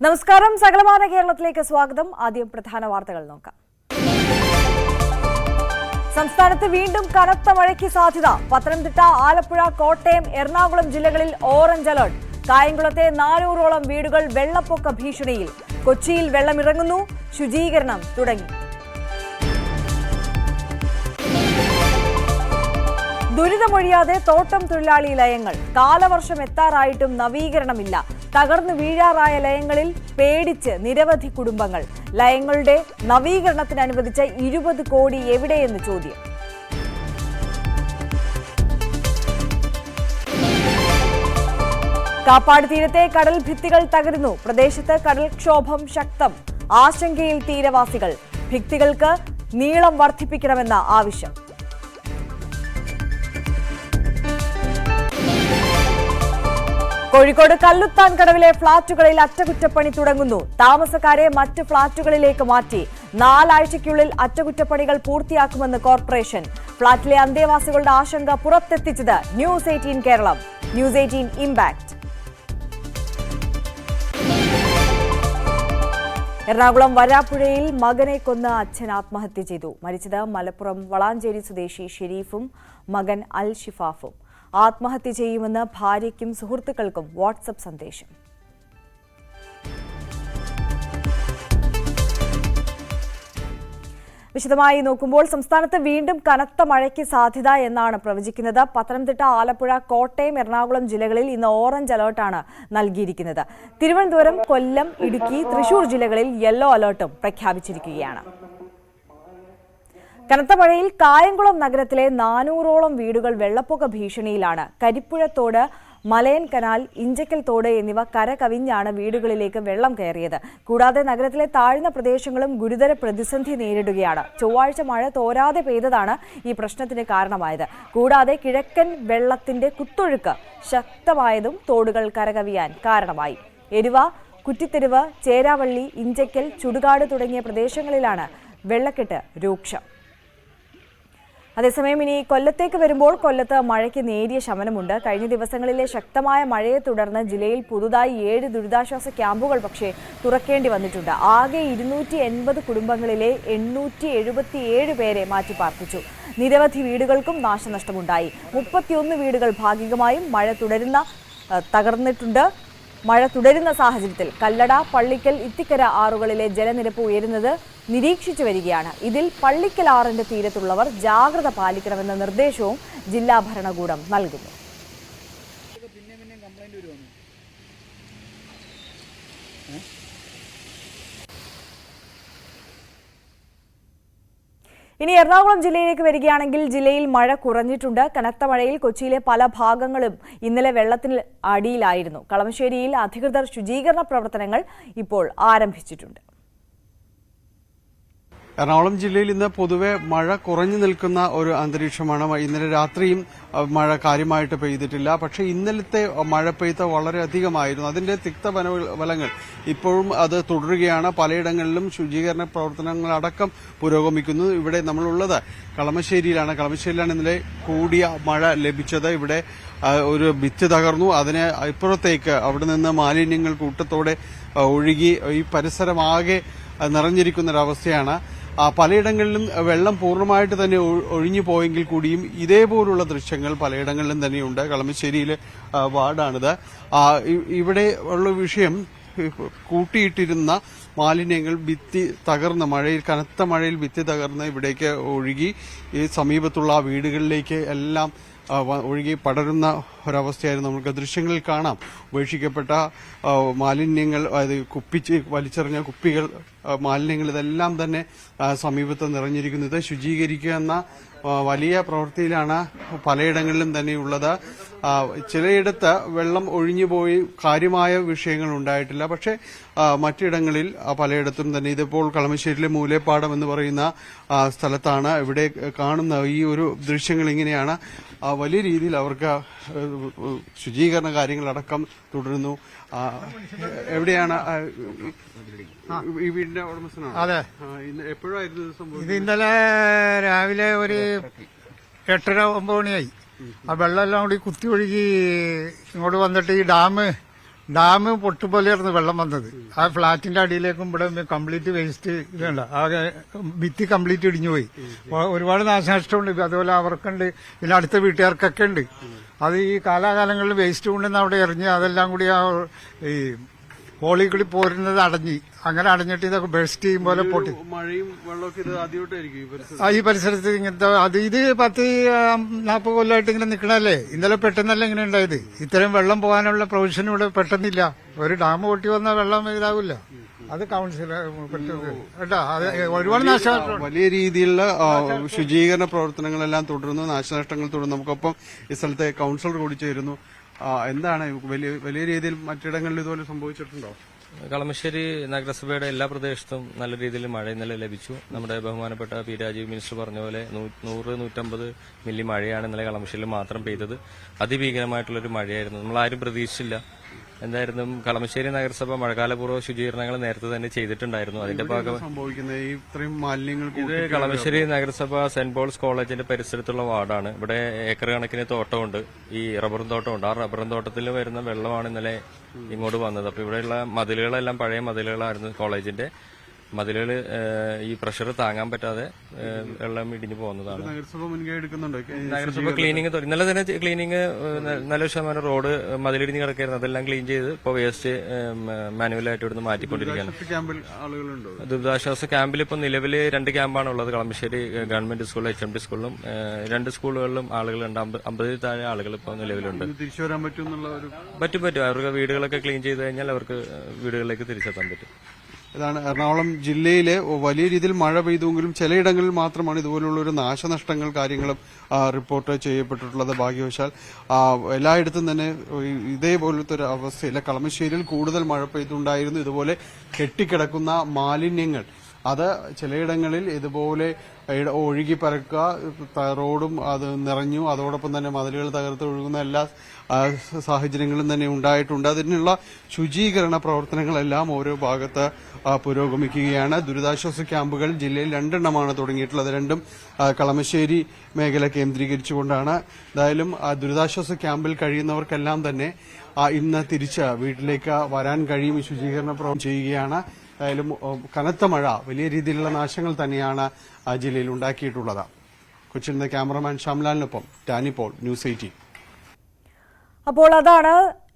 നമസ്കാരം. സകലമാന കേരളത്തിലേക്ക് സ്വാഗതം. ആദ്യം പ്രധാന വാർത്തകൾ നോക്കാം. സംസ്ഥാനത്ത് വീണ്ടും കനത്ത മഴയ്ക്ക് സാധ്യത. പത്തനംതിട്ട, ആലപ്പുഴ, കോട്ടയം, എറണാകുളം ജില്ലകളിൽ ഓറഞ്ച് അലർട്ട്. കായംകുളത്തെ 400ഓളം വീടുകൾ വെള്ളപ്പൊക്ക ഭീഷണിയിൽ. കൊച്ചിയിൽ വെള്ളമിറങ്ങുന്നു. ശുചീകരണം തുടങ്ങി. ദുരിതമൊഴിയാതെ തോട്ടം തൊഴിലാളി ലയങ്ങൾ. കാലവർഷം എത്താറായിട്ടും നവീകരണമില്ല. തകർന്നു വീഴാറായ ലയങ്ങളിൽ പേടിച്ച് നിരവധി കുടുംബങ്ങൾ. ലയങ്ങളുടെ നവീകരണത്തിന് അനുവദിച്ച 20 കോടി എവിടെയെന്ന് ചോദ്യം. കാപ്പാട് തീരത്തെ കടൽ ഭിത്തികൾ തകരുന്നു. പ്രദേശത്ത് കടൽക്ഷോഭം ശക്തം. ആശങ്കയിൽ തീരവാസികൾ. ഭിത്തികൾക്ക് നീളം വർദ്ധിപ്പിക്കണമെന്ന ആവശ്യം. കോഴിക്കോട് കല്ലുത്താൻ കടവിലെ ഫ്ളാറ്റുകളിൽ അറ്റകുറ്റപ്പണി തുടങ്ങുന്നു. താമസക്കാരെ മറ്റ് ഫ്ളാറ്റുകളിലേക്ക് മാറ്റി. 4 ആഴ്ചയ്ക്കുള്ളിൽ അറ്റകുറ്റപ്പണികൾ പൂർത്തിയാക്കുമെന്ന് കോർപ്പറേഷൻ. ഫ്ളാറ്റിലെ അന്തേവാസികളുടെ ആശങ്ക പുറത്തെത്തിച്ചത് ന്യൂസ് 18 കേരളം, ന്യൂസ് 18 ഇംപാക്ട്. എറണാകുളം വരാപ്പുഴയിൽ മകനെ കൊന്ന് അച്ഛൻ ആത്മഹത്യ ചെയ്തു. മരിച്ചത് മലപ്പുറം വളാഞ്ചേരി സ്വദേശി ഷെരീഫും മകൻ അൽ ഷിഫാഫും. ആത്മഹത്യ ചെയ്യുമെന്ന് ഭാര്യയ്ക്കും സുഹൃത്തുക്കൾക്കും വാട്സപ്പ് സന്ദേശം. വിശദമായി നോക്കുമ്പോൾ സംസ്ഥാനത്ത് വീണ്ടും കനത്ത മഴയ്ക്ക് സാധ്യത എന്നാണ് പ്രവചിക്കുന്നത്. പത്തനംതിട്ട, ആലപ്പുഴ, കോട്ടയം, എറണാകുളം ജില്ലകളിൽ ഇന്ന് ഓറഞ്ച് അലർട്ടാണ് നൽകിയിരിക്കുന്നത്. തിരുവനന്തപുരം, കൊല്ലം, ഇടുക്കി, തൃശൂർ ജില്ലകളിൽ യെല്ലോ അലർട്ടും പ്രഖ്യാപിച്ചിരിക്കുകയാണ്. കനത്ത മഴയിൽ കായംകുളം നഗരത്തിലെ 400ഓളം വീടുകൾ വെള്ളപ്പൊക്ക ഭീഷണിയിലാണ്. കരിപ്പുഴത്തോട്, മലയൻ കനാൽ, ഇഞ്ചക്കൽ തോട് എന്നിവ കരകവിഞ്ഞാണ് വീടുകളിലേക്ക് വെള്ളം കയറിയത്. കൂടാതെ നഗരത്തിലെ താഴ്ന്ന പ്രദേശങ്ങളും ഗുരുതര പ്രതിസന്ധി നേരിടുകയാണ്. ചൊവ്വാഴ്ച മഴ തോരാതെ പെയ്തതാണ് ഈ പ്രശ്നത്തിന് കാരണമായത്. കൂടാതെ കിഴക്കൻ വെള്ളത്തിന്റെ കുത്തൊഴുക്ക് ശക്തമായതും തോടുകൾ കരകവിയാൻ കാരണമായി. എരുവ, കുറ്റിത്തെരുവ്, ചേരാവള്ളി, ഇഞ്ചക്കൽ, ചുടുകാട് തുടങ്ങിയ പ്രദേശങ്ങളിലാണ് വെള്ളക്കെട്ട് രൂക്ഷം. അതേസമയം ഇനി കൊല്ലത്തേക്ക് വരുമ്പോൾ കൊല്ലത്ത് മഴയ്ക്ക് നേരിയ ശമനമുണ്ട്. കഴിഞ്ഞ ദിവസങ്ങളിലെ ശക്തമായ മഴയെ തുടർന്ന് ജില്ലയിൽ പുതുതായി 7 ദുരിതാശ്വാസ ക്യാമ്പുകൾ പക്ഷേ തുറക്കേണ്ടി വന്നിട്ടുണ്ട്. ആകെ 280 കുടുംബങ്ങളിലെ 877 പേരെ മാറ്റിപ്പാർപ്പിച്ചു. നിരവധി വീടുകൾക്കും നാശനഷ്ടമുണ്ടായി. 31 വീടുകൾ ഭാഗികമായും തകർന്നിട്ടുണ്ട്. മഴ തുടരുന്ന സാഹചര്യത്തിൽ കല്ലട, പള്ളിക്കൽ, ഇത്തിക്കര ആറുകളിലെ ജലനിരപ്പ് ഉയരുന്നത് നിരീക്ഷിച്ചു വരികയാണ്. ഇതിൽ പള്ളിക്കൽ ആറിന്റെ തീരത്തുള്ളവർ ജാഗ്രത പാലിക്കണമെന്ന നിർദ്ദേശവും ജില്ലാ ഭരണകൂടം നൽകുന്നു. ഇനി എറണാകുളം ജില്ലയിലേക്ക് വരികയാണെങ്കിൽ ജില്ലയിൽ മഴ കുറഞ്ഞിട്ടുണ്ട്. കനത്ത മഴയിൽ കൊച്ചിയിലെ പല ഭാഗങ്ങളും ഇന്നലെ വെള്ളത്തിൽ അടിയിലായിരുന്നു. കളമശ്ശേരിയിൽ അധികൃതർ ശുചീകരണ പ്രവർത്തനങ്ങൾ ഇപ്പോൾ ആരംഭിച്ചിട്ടുണ്ട്. എറണാകുളം ജില്ലയിൽ ഇന്ന് പൊതുവെ മഴ കുറഞ്ഞു നിൽക്കുന്ന ഒരു അന്തരീക്ഷമാണ്. ഇന്നലെ രാത്രിയും മഴ കാര്യമായിട്ട് പെയ്തിട്ടില്ല. പക്ഷേ ഇന്നലത്തെ മഴ പെയ്ത വളരെയധികമായിരുന്നു. അതിന്റെ തിക്തഫലങ്ങൾ ഇപ്പോഴും അത് തുടരുകയാണ്. പലയിടങ്ങളിലും ശുചീകരണ പ്രവർത്തനങ്ങളടക്കം പുരോഗമിക്കുന്നു. ഇവിടെ നമ്മളുള്ളത് കളമശ്ശേരിയിലാണ്. കളമശ്ശേരിയിലാണ് ഇന്നലെ കൂടിയ മഴ ലഭിച്ചത്. ഇവിടെ ഒരു ഭിത്തി തകർന്നു. അതിന് ഇപ്പുറത്തേക്ക് അവിടെ നിന്ന് മാലിന്യങ്ങൾ കൂട്ടത്തോടെ ഒഴുകി ഈ പരിസരമാകെ നിറഞ്ഞിരിക്കുന്നൊരവസ്ഥയാണ്. പലയിടങ്ങളിലും വെള്ളം പൂർണ്ണമായിട്ട് തന്നെ ഒഴിഞ്ഞു പോയെങ്കിൽ കൂടിയും ഇതേപോലുള്ള ദൃശ്യങ്ങൾ പലയിടങ്ങളിലും തന്നെയുണ്ട്. കളമശ്ശേരിയിലെ വാർഡാണിത്. ഇവിടെ ഉള്ള വിഷയം കൂട്ടിയിട്ടിരുന്ന മാലിന്യങ്ങൾ ഭിത്തി തകർന്ന് കനത്ത മഴയിൽ ഭിത്തി തകർന്ന് ഇവിടേക്ക് ഒഴുകി ഈ സമീപത്തുള്ള വീടുകളിലേക്ക് എല്ലാം ഒഴുകി പടരുന്ന ഒരവസ്ഥയായിരുന്നു. നമുക്ക് ദൃശ്യങ്ങളിൽ കാണാം. ഉപേക്ഷിക്കപ്പെട്ട മാലിന്യങ്ങൾ, വലിച്ചെറിഞ്ഞ കുപ്പികൾ, മാലിന്യങ്ങൾ ഇതെല്ലാം തന്നെ സമീപത്ത് നിറഞ്ഞിരിക്കുന്നത്. ശുചീകരിക്കുക എന്ന വലിയ പ്രവൃത്തിയിലാണ് പലയിടങ്ങളിലും തന്നെയുള്ളത്. ചിലയിടത്ത് വെള്ളം ഒഴിഞ്ഞുപോയി കാര്യമായ വിഷയങ്ങൾ ഉണ്ടായിട്ടില്ല. പക്ഷേ മറ്റിടങ്ങളിൽ പലയിടത്തും തന്നെ ഇതിപ്പോൾ കളമശ്ശേരിയിലെ മൂലേപ്പാടം എന്ന് പറയുന്ന സ്ഥലത്താണ് ഇവിടെ കാണുന്ന ഈ ഒരു ദൃശ്യങ്ങൾ ഇങ്ങനെയാണ്. വലിയ രീതിയിൽ അവർക്ക് ശുചീകരണ കാര്യങ്ങളടക്കം തുടരുന്നു. എവിടെയാണ് ഈ വീടിന്റെ ഉടമസ്ഥനാണ്? അതെ. എപ്പോഴായിരുന്നു സംഭവം? ഇത് ഇന്നലെ രാവിലെ ഒരു 8:30-9 മണിയായി. ആ വെള്ളമെല്ലാം കൂടി കുത്തി ഒഴുകി ഇങ്ങോട്ട് വന്നിട്ട് ഈ ഡാം ഡാം പൊട്ടുപോലെയായിരുന്നു വെള്ളം വന്നത്. ആ ഫ്ളാറ്റിന്റെ അടിയിലേക്കും ഇവിടെ കംപ്ലീറ്റ് വേസ്റ്റ് ഇതുണ്ട്. ആകെ ഭിത്തി കംപ്ലീറ്റ് ഇടിഞ്ഞു പോയി. ഒരുപാട് നാശനഷ്ടമുണ്ട്. അതുപോലെ അവർക്കുണ്ട്, പിന്നെ അടുത്ത വീട്ടുകാർക്കൊക്കെ ഉണ്ട്. അത് ഈ കാലാകാലങ്ങളിൽ വേസ്റ്റ് കൊണ്ടുവന്ന് അവിടെ എറിഞ്ഞ് അതെല്ലാം കൂടി ആ ഈ ഹോളിൽ കൂടി പോരുന്നത് അടഞ്ഞി, അങ്ങനെ അടഞ്ഞിട്ട് ഇതൊക്കെ ബെസ്റ്റ് ചെയ്യും പോലെ പൊട്ടി. മഴയും വെള്ളമൊക്കെ ഇത് ആദ്യമായിട്ടായിരിക്കും ഈ പരിസരത്ത് ഇങ്ങനത്തെ ഇത് 10-40 കൊല്ലമായിട്ട് ഇങ്ങനെ നിൽക്കണല്ലേ. ഇന്നലെ പെട്ടെന്നല്ല ഇങ്ങനെ ഉണ്ടായത്. ഇത്രയും വെള്ളം പോകാനുള്ള പ്രൊവിഷൻ ഇവിടെ പെട്ടെന്നില്ല. ഒരു ഡാം പൊട്ടി വന്ന വെള്ളം ഇതാവില്ല. അത് കൗൺസിൽ കേട്ടോ. അത് ഒരുപാട് നാശനഷ്ടം. വലിയ രീതിയിലുള്ള ശുചീകരണ പ്രവർത്തനങ്ങളെല്ലാം തുടരുന്നു, നാശനഷ്ടങ്ങൾ തുടരുന്നു. നമുക്കൊപ്പം ഈ സ്ഥലത്തെ കൗൺസിലർ കൂടി ചേരുന്നു. എന്താണ് വലിയ രീതിയിൽ മറ്റിടങ്ങളിൽ ഇതുപോലെ സംഭവിച്ചിട്ടുണ്ടോ? കളമശ്ശേരി നഗരസഭയുടെ എല്ലാ പ്രദേശത്തും നല്ല രീതിയിൽ മഴ ഇന്നലെ ലഭിച്ചു. നമ്മുടെ ബഹുമാനപ്പെട്ട പി രാജീവ് മിനിസ്റ്റർ പറഞ്ഞ പോലെ 100-150 മില്ലി മഴയാണ് ഇന്നലെ കളമശ്ശേരിയിൽ മാത്രം പെയ്തത്. അതിഭീകരമായിട്ടുള്ളൊരു മഴയായിരുന്നു. നമ്മളാരും പ്രതീക്ഷിച്ചില്ല. എന്തായാലും കളമശ്ശേരി നഗരസഭ മഴക്കാലപൂർവ്വ ശുചീകരണങ്ങൾ നേരത്തെ തന്നെ ചെയ്തിട്ടുണ്ടായിരുന്നു. അതിന്റെ ഭാഗമായി ഇത് കളമശ്ശേരി നഗരസഭ സെന്റ് പോൾസ് കോളേജിന്റെ പരിസരത്തുള്ള വാർഡാണ്. ഇവിടെ ഏക്കർ കണക്കിന് തോട്ടമുണ്ട്, ഈ റബ്ബറും തോട്ടമുണ്ട്. ആ റബ്ബറും തോട്ടത്തിൽ വരുന്ന വെള്ളമാണ് ഇന്നലെ ഇങ്ങോട്ട് വന്നത്. അപ്പൊ ഇവിടെയുള്ള മതിലുകളെല്ലാം പഴയ മതിലുകളായിരുന്നു. കോളേജിന്റെ മതിലുകൾ ഈ പ്രഷർ താങ്ങാൻ പറ്റാതെ വെള്ളം ഇടിഞ്ഞു പോകുന്നതാണ്. നഗരസഭ ക്ലീനിങ് ഇന്നലെ തന്നെ ക്ലീനിങ് നല്ല ശതമാനം റോഡ് മതിലിടിഞ്ഞ് കിടക്കായിരുന്നു. അതെല്ലാം ക്ലീൻ ചെയ്ത് ഇപ്പോൾ വേസ്റ്റ് മാനുവലായിട്ട് ഇവിടുന്ന് മാറ്റിക്കൊണ്ടിരിക്കുകയാണ്. ദുരിതാശ്വാസ ക്യാമ്പിൽ ഇപ്പോൾ നിലവിൽ 2 ക്യാമ്പാണ് ഉള്ളത്. കളമശ്ശേരി ഗവൺമെന്റ് സ്കൂളിലും HMD സ്കൂളിലും 2 സ്കൂളുകളിലും ആളുകളുണ്ട്. 50 താഴെ ആളുകൾ ഇപ്പോൾ നിലവിലുണ്ട്. തിരിച്ചു വരാൻ പറ്റും. അവർക്ക് വീടുകളൊക്കെ ക്ലീൻ ചെയ്ത് കഴിഞ്ഞാൽ അവർക്ക് വീടുകളിലേക്ക് തിരിച്ചെത്താൻ പറ്റും. ഇതാണ് എറണാകുളം ജില്ലയിലെ വലിയ രീതിയിൽ മഴ പെയ്തുവെങ്കിലും ചിലയിടങ്ങളിൽ മാത്രമാണ് ഇതുപോലുള്ള ഒരു നാശനഷ്ടങ്ങൾ കാര്യങ്ങളും റിപ്പോർട്ട് ചെയ്യപ്പെട്ടിട്ടുള്ളത്. ഭാഗ്യവശാൽ എല്ലായിടത്തും തന്നെ ഇതേപോലത്തെ ഒരു അവസ്ഥയില്ല. കളമശ്ശേരിയിൽ കൂടുതൽ മഴ പെയ്തുണ്ടായിരുന്നു. ഇതുപോലെ കെട്ടിക്കിടക്കുന്ന മാലിന്യങ്ങൾ അത് ചിലയിടങ്ങളിൽ ഇതുപോലെ ഒഴുകി പരക്കുക, റോഡും അത് നിറഞ്ഞു. അതോടൊപ്പം തന്നെ മതിലുകൾ തകർത്ത് ഒഴുകുന്ന എല്ലാ സാഹചര്യങ്ങളും തന്നെ ഉണ്ടായിട്ടുണ്ട്. അതിനുള്ള ശുചീകരണ പ്രവർത്തനങ്ങളെല്ലാം ഓരോ ഭാഗത്ത് പുരോഗമിക്കുകയാണ്. ദുരിതാശ്വാസ ക്യാമ്പുകൾ ജില്ലയിൽ 2 എണ്ണമാണ് തുടങ്ങിയിട്ടുള്ളത്. 2ഉം കളമശ്ശേരി മേഖല കേന്ദ്രീകരിച്ചുകൊണ്ടാണ്. എന്തായാലും ദുരിതാശ്വാസ ക്യാമ്പിൽ കഴിയുന്നവർക്കെല്ലാം തന്നെ ഇന്ന് തിരിച്ച് വീട്ടിലേക്ക് വരാൻ കഴിയും. ശുചീകരണ പ്രവർത്തനം ചെയ്യുകയാണ്. എന്തായാലും കനത്ത മഴ വലിയ രീതിയിലുള്ള നാശങ്ങൾ തന്നെയാണ് ജില്ലയിൽ ഉണ്ടാക്കിയിട്ടുള്ളത്. കൊച്ചിയിൽ നിന്ന് ക്യാമറമാൻ ശ്യാംലാലിനൊപ്പം ടാനി പോൾ, ന്യൂസ് 18. അപ്പോൾ അതാണ്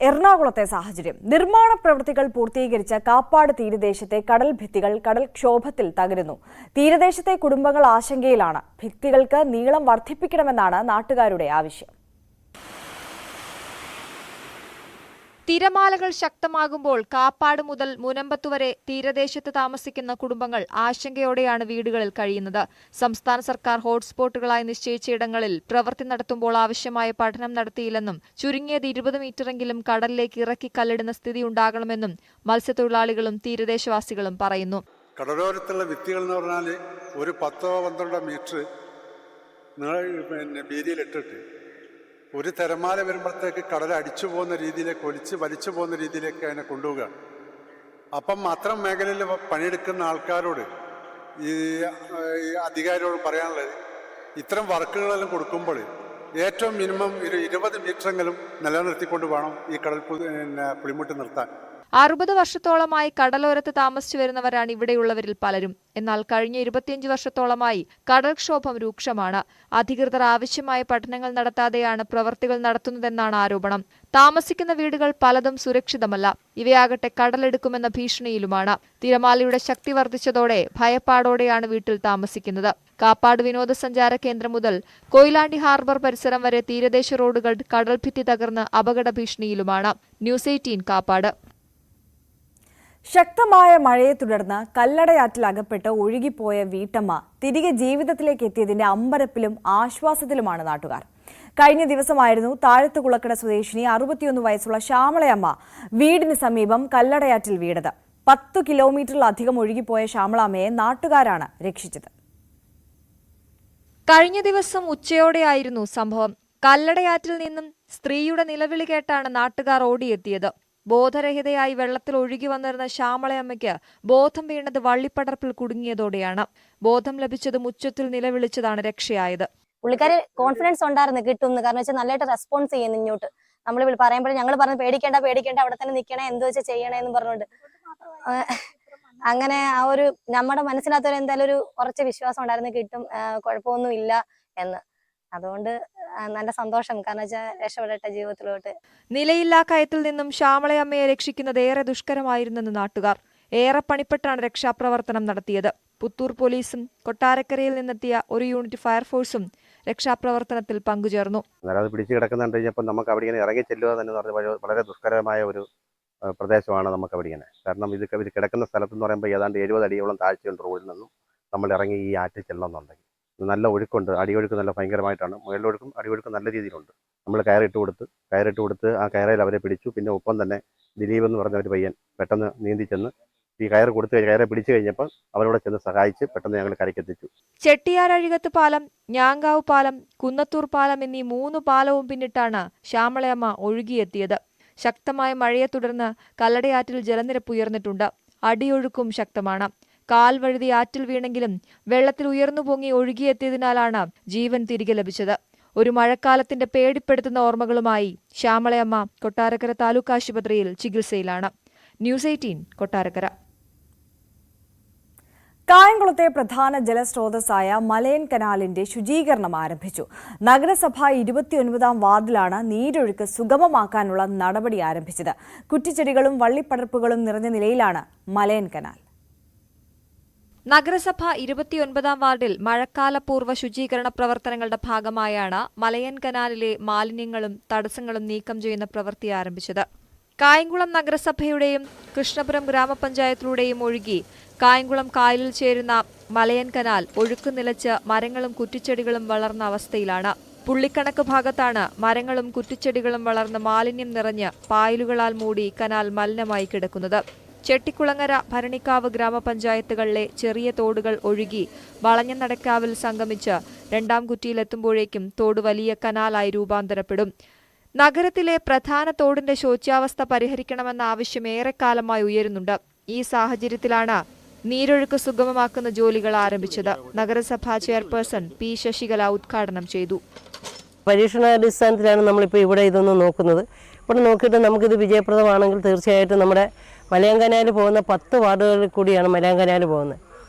എറണാകുളത്തെ സാഹചര്യം. നിർമ്മാണ പ്രവൃത്തികൾ പൂർത്തീകരിച്ച കാപ്പാട് തീരദേശത്തെ കടൽ ഭിത്തികൾ കടൽക്ഷോഭത്തിൽ തകരുന്നു. തീരദേശത്തെ കുടുംബങ്ങൾ ആശങ്കയിലാണ്. ഭിത്തികൾക്ക് നീളം വർദ്ധിപ്പിക്കണമെന്നാണ് നാട്ടുകാരുടെ ആവശ്യം. തിരമാലകൾ ശക്തമാകുമ്പോൾ കാപ്പാട് മുതൽ മുനമ്പത്ത് വരെ തീരദേശത്ത് താമസിക്കുന്ന കുടുംബങ്ങൾ ആശങ്കയോടെയാണ് വീടുകളിൽ കഴിയുന്നത്. സംസ്ഥാന സർക്കാർ ഹോട്ട്സ്പോട്ടുകളായി നിശ്ചയിച്ച ഇടങ്ങളിൽ പ്രവൃത്തി നടത്തുമ്പോൾ ആവശ്യമായ പഠനം നടത്തിയില്ലെന്നും ചുരുങ്ങിയത് 20 മീറ്ററെങ്കിലും കടലിലേക്ക് ഇറക്കി കല്ലിടുന്ന സ്ഥിതി ഉണ്ടാകണമെന്നും മത്സ്യത്തൊഴിലാളികളും തീരദേശവാസികളും പറയുന്നു. കടലോരത്തുള്ള ഭിത്തികൾ എന്ന് പറഞ്ഞാൽ ഒരു 10-12 മീറ്റർ വീതിയിലിട്ടിട്ട് ഒരു തിരമാല വരുമ്പോഴത്തേക്ക് കടൽ അടിച്ചു പോകുന്ന രീതിയിലേക്ക് വലിച്ചു പോകുന്ന രീതിയിലേക്ക് അതിനെ കൊണ്ടുപോവുകയാണ്. അപ്പം അത്തരം മേഖലയിൽ പണിയെടുക്കുന്ന ആൾക്കാരോട് ഈ അധികാരികളോട് പറയാനുള്ളത്, ഇത്തരം വർക്കുകളെല്ലാം കൊടുക്കുമ്പോൾ ഏറ്റവും മിനിമം 20 മീറ്ററെങ്കിലും നിലനിർത്തിക്കൊണ്ട് വേണം ഈ കടൽ പുളിമുട്ട് നിർത്താൻ. 60 വർഷത്തോളമായി കടലോരത്ത് താമസിച്ചു വരുന്നവരാണ് ഇവിടെയുള്ളവരിൽ പലരും. എന്നാൽ കഴിഞ്ഞ 25 വർഷത്തോളമായി കടൽക്ഷോഭം രൂക്ഷമാണ്. അധികൃതർ ആവശ്യമായ പഠനങ്ങൾ നടത്താതെയാണ് പ്രവർത്തികൾ നടത്തുന്നതെന്നാണ് ആരോപണം. താമസിക്കുന്ന വീടുകൾ പലതും സുരക്ഷിതമല്ല. ഇവയാകട്ടെ കടലെടുക്കുമെന്ന ഭീഷണിയിലുമാണ്. തിരമാലയുടെ ശക്തി വർദ്ധിച്ചതോടെ ഭയപ്പാടോടെയാണ് വീട്ടിൽ താമസിക്കുന്നത്. കാപ്പാട് വിനോദസഞ്ചാര കേന്ദ്രം മുതൽ കൊയിലാണ്ടി ഹാർബർ പരിസരം വരെ തീരദേശ റോഡുകൾ കടൽഭിത്തി തകർന്ന് അപകട ഭീഷണിയിലുമാണ്. ന്യൂസ് 18 കാപ്പാട്. ശക്തമായ മഴയെ തുടർന്ന് കല്ലടയാറ്റിൽ അകപ്പെട്ട് ഒഴുകിപ്പോയ വീട്ടമ്മ തിരികെ ജീവിതത്തിലേക്ക് എത്തിയതിന്റെ അമ്പരപ്പിലും ആശ്വാസത്തിലുമാണ് നാട്ടുകാർ. കഴിഞ്ഞ ദിവസമായിരുന്നു താഴത്ത് കുളക്കട സ്വദേശിനി 61 വയസ്സുള്ള ശ്യാമളയമ്മ വീടിന് സമീപം കല്ലടയാറ്റിൽ വീണത്. 10 കിലോമീറ്ററിലധികം ഒഴുകിപ്പോയ ശ്യാമളാമ്മയെ നാട്ടുകാരാണ് രക്ഷിച്ചത്. കഴിഞ്ഞ ദിവസം ഉച്ചയോടെയായിരുന്നു സംഭവം. കല്ലടയാറ്റിൽ നിന്നും സ്ത്രീയുടെ നിലവിളി കേട്ടാണ് നാട്ടുകാർ ഓടിയെത്തിയത്. ബോധരഹിതയായി വെള്ളത്തിൽ ഒഴുകി വന്നിരുന്ന ശ്യാമളയമ്മയ്ക്ക് ബോധം വീണത് വള്ളിപ്പടർപ്പിൽ കുടുങ്ങിയതോടെയാണ്. ബോധം ലഭിച്ചതും ഉച്ചത്തിൽ നിലവിളിച്ചതാണ് രക്ഷയായത്. പുള്ളിക്കാര് കോൺഫിഡൻസ് ഉണ്ടായിരുന്നു കിട്ടുമെന്ന്. കാരണം വെച്ചാൽ നല്ലതായിട്ട് റെസ്പോൺസ് ചെയ്യുന്നു ഇങ്ങോട്ട്. നമ്മൾ പറയുമ്പോഴും ഞങ്ങൾ പറഞ്ഞു പേടിക്കേണ്ട അവിടെ തന്നെ നിൽക്കണേ, എന്ത് വെച്ചാൽ ചെയ്യണേ എന്ന് പറഞ്ഞുകൊണ്ട് അങ്ങനെ ആ ഒരു നമ്മുടെ മനസ്സിനകത്തൊരു എന്തായാലും ഒരു കുറച്ച് വിശ്വാസം ഉണ്ടായിരുന്നു, കിട്ടും, കുഴപ്പമൊന്നും ഇല്ല എന്ന്. അതുകൊണ്ട് നല്ല സന്തോഷം, കാരണം വെച്ചാൽ രക്ഷപ്പെടട്ടെ ജീവിതത്തിലോട്ട്. നിലയില്ലാ കയത്തിൽ നിന്നും ശ്യാമളയമ്മയെ രക്ഷിക്കുന്നത് ഏറെ ദുഷ്കരമായിരുന്നെന്ന് നാട്ടുകാർ. ഏറെ പണിപ്പെട്ടാണ് രക്ഷാപ്രവർത്തനം നടത്തിയത്. പുത്തൂർ പോലീസും കൊട്ടാരക്കരയിൽ നിന്നെത്തിയ ഒരു യൂണിറ്റ് ഫയർഫോഴ്സും രക്ഷാപ്രവർത്തനത്തിൽ പങ്കുചേർന്നു. അത് പിടിച്ചു കിടക്കുന്നുണ്ട് കഴിഞ്ഞപ്പോൾ നമുക്ക് അവിടെ ഇങ്ങനെ ഇറങ്ങി ചെല്ലുക തന്നെ പറഞ്ഞാൽ വളരെ ദുഷ്കരമായ ഒരു പ്രദേശമാണ് നമുക്ക് അവിടെ ഇങ്ങനെ. കാരണം ഇത് കിടക്കുന്ന സ്ഥലത്തെന്ന് പറയുമ്പോൾ ഏതാണ്ട് 70 അടിയോളം താഴ്ചയുണ്ട് റോഡിൽ നിന്നും നമ്മൾ ഇറങ്ങി ഈ ആറ്റിൽ ചെല്ലണമെന്നുണ്ടെങ്കിൽ. നല്ല ഒഴുക്കുണ്ട്, അടിയൊഴുക്ക് നല്ല ഭയങ്കരമായിട്ടാണ്, മുകളിലൊഴുക്കും അടിയൊഴുക്കും നല്ല രീതിയിലുണ്ട്. നമ്മൾ കയറിട്ട് കൊടുത്ത് ആ കയറയിൽ അവരെ പിടിച്ചു. പിന്നെ ഒപ്പം തന്നെ ദിലീപ് എന്ന് പറഞ്ഞ ഒരു പയ്യൻ പെട്ടെന്ന് നീന്തി ചെന്ന് ഈ കയറെ പിടിച്ചു കഴിഞ്ഞപ്പോൾ അവരോട് ചെന്ന് സഹായിച്ച് പെട്ടെന്ന് ഞങ്ങൾ കരയ്ക്കെത്തിച്ചു. ചെട്ടിയാരഴികത്ത് പാലം, ഞാങ്കാവ് പാലം, കുന്നത്തൂർ പാലം എന്നീ 3 പാലവും പിന്നിട്ടാണ് ശ്യാമളയമ്മ ഒഴുകിയെത്തിയത്. ശക്തമായ മഴയെ തുടർന്ന് കല്ലടയാറ്റിൽ ജലനിരപ്പ് ഉയർന്നിട്ടുണ്ട്. അടിയൊഴുക്കും ശക്തമാണ്. കാൽ വഴുതി ആറ്റിൽ വീണെങ്കിലും വെള്ളത്തിൽ ഉയർന്നു പൊങ്ങി ഒഴുകിയെത്തിയതിനാലാണ് ജീവൻ തിരികെ ലഭിച്ചത്. ഒരു മഴക്കാലത്തിന്റെ പേടിപ്പെടുത്തുന്ന ഓർമ്മകളുമായി ശ്യാമളയമ്മ കൊട്ടാരക്കര താലൂക്ക് ആശുപത്രിയിൽ ചികിത്സയിലാണ്. ന്യൂസ് 18 കൊട്ടാരക്കര. കായംകുളത്തെ പ്രധാന ജലസ്രോതസ്സായ മലയൻ കനാലിന്റെ ശുചീകരണം ആരംഭിച്ചു. നഗരസഭ 29-ാം വാർഡിലാണ് നീരൊഴുക്ക് സുഗമമാക്കാനുള്ള നടപടി ആരംഭിച്ചത്. കുറ്റിച്ചെടികളും വള്ളിപ്പടർപ്പുകളും നിറഞ്ഞ നിലയിലാണ് മലയൻ കനാൽ. നഗരസഭ 29-ാം വാർഡിൽ മഴക്കാലപൂർവ്വ ശുചീകരണ പ്രവർത്തനങ്ങളുടെ ഭാഗമായാണ് മലയൻ കനാലിലെ മാലിന്യങ്ങളും തടസ്സങ്ങളും നീക്കം ചെയ്യുന്ന പ്രവൃത്തി ആരംഭിച്ചത്. കായംകുളം നഗരസഭയുടെയും കൃഷ്ണപുരം ഗ്രാമപഞ്ചായത്തിലൂടെയും ഒഴുകി കായംകുളം കായലിൽ ചേരുന്ന മലയൻ കനാൽ ഒഴുക്ക് നിലച്ച് മരങ്ങളും കുറ്റിച്ചെടികളും വളർന്ന അവസ്ഥയിലാണ്. പുള്ളിക്കണക്ക് ഭാഗത്താണ് മരങ്ങളും കുറ്റിച്ചെടികളും വളർന്ന് മാലിന്യം നിറഞ്ഞ് പായലുകളാൽ മൂടി കനാൽ മലിനമായി കിടക്കുന്നത്. ചെട്ടിക്കുളങ്ങര, ഭരണിക്കാവ് ഗ്രാമപഞ്ചായത്തുകളിലെ ചെറിയ തോടുകൾ ഒഴുകി വളഞ്ഞ നടക്കാവിൽ സംഗമിച്ച് 2ാം കുറ്റിയിലെത്തുമ്പോഴേക്കും തോട് വലിയ കനാലായി രൂപാന്തരപ്പെടും. നഗരത്തിലെ പ്രധാന തോടിന്റെ ശോച്യാവസ്ഥ പരിഹരിക്കണമെന്ന ആവശ്യം ഏറെക്കാലമായി ഉയരുന്നുണ്ട്. ഈ സാഹചര്യത്തിലാണ് നീരൊഴുക്ക് സുഗമമാക്കുന്ന ജോലികൾ ആരംഭിച്ചത്. നഗരസഭാ ചെയർപേഴ്സൺ പി ശശികല ഉദ്ഘാടനം ചെയ്തു. പരീക്ഷണാടിസ്ഥാനത്തിലാണ് നമ്മളിപ്പോൾ ഇവിടെ ഇതൊന്ന് നോക്കുന്നത്. ഇവിടെ നോക്കിയിട്ട് നമുക്കിത് വിജയപ്രദമാണെങ്കിൽ തീർച്ചയായിട്ടും നമ്മുടെ മലയൻ കനാൽ പോകുന്ന 10 വാർഡുകളിൽ കൂടിയാണ് മലയൻ കനാൽ പോകുന്നത്.